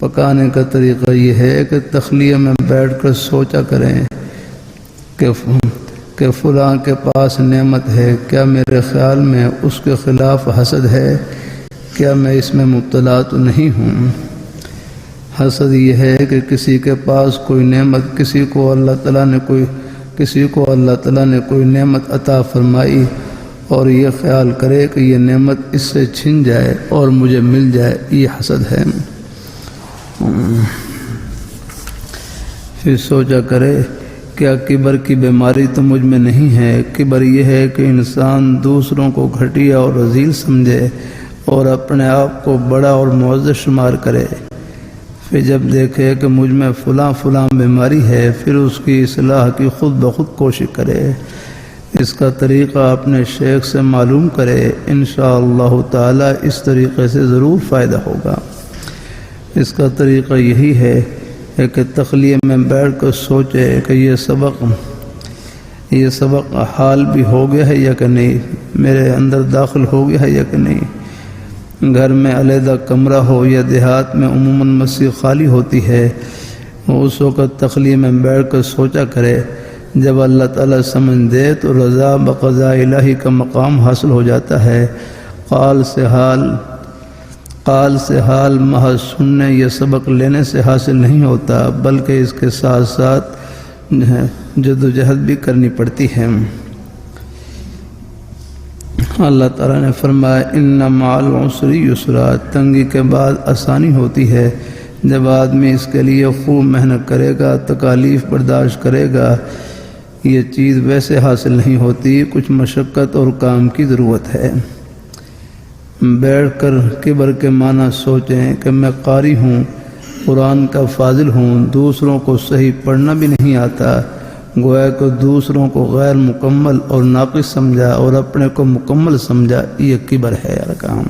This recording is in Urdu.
پکانے کا طریقہ یہ ہے کہ تخلیہ میں بیٹھ کر سوچا کریں کہ فلاں کے پاس نعمت ہے، کیا میرے خیال میں اس کے خلاف حسد ہے؟ کیا میں اس میں مبتلا تو نہیں ہوں؟ حسد یہ ہے کہ کسی کے پاس کوئی نعمت، کسی کو اللہ تعالیٰ نے کوئی نعمت عطا فرمائی اور یہ خیال کرے کہ یہ نعمت اس سے چھن جائے اور مجھے مل جائے، یہ حسد ہے۔ پھر سوچا کرے کیا کبر کی بیماری تو مجھ میں نہیں ہے؟ کبر یہ ہے کہ انسان دوسروں کو گھٹیا اور رذیل سمجھے اور اپنے آپ کو بڑا اور معزز شمار کرے۔ پھر جب دیکھے کہ مجھ میں فلاں بیماری ہے، پھر اس کی اصلاح کی خود بخود کوشش کرے۔ اس کا طریقہ اپنے شیخ سے معلوم کرے، انشاءاللہ تعالی اس طریقے سے ضرور فائدہ ہوگا۔ اس کا طریقہ یہی ہے کہ تخلیہ میں بیٹھ کر سوچے کہ یہ سبق حال بھی ہو گیا ہے یا کہ نہیں، میرے اندر داخل ہو گیا ہے یا کہ نہیں۔ گھر میں علیحدہ کمرہ ہو یا دیہات میں عموماً مسجد خالی ہوتی ہے، اس وقت تخلیہ میں بیٹھ کر سوچا کرے۔ جب اللہ تعالیٰ سمجھ دے تو رضا بقضاء الہی کا مقام حاصل ہو جاتا ہے۔ قال سے حال محض سننے یا سبق لینے سے حاصل نہیں ہوتا، بلکہ اس کے ساتھ ساتھ جدوجہد بھی کرنی پڑتی ہے۔ اللہ تعالیٰ نے فرمایا ان مع العسر یسرا، تنگی کے بعد آسانی ہوتی ہے۔ جب آدمی اس کے لیے خوب محنت کرے گا، تکالیف برداشت کرے گا، یہ چیز ویسے حاصل نہیں ہوتی، کچھ مشقت اور کام کی ضرورت ہے۔ بیٹھ کر کبر کے معنی سوچیں کہ میں قاری ہوں، قرآن کا فاضل ہوں، دوسروں کو صحیح پڑھنا بھی نہیں آتا، گویا کہ دوسروں کو غیر مکمل اور ناقص سمجھا اور اپنے کو مکمل سمجھا، یہ کبر ہے یار کام۔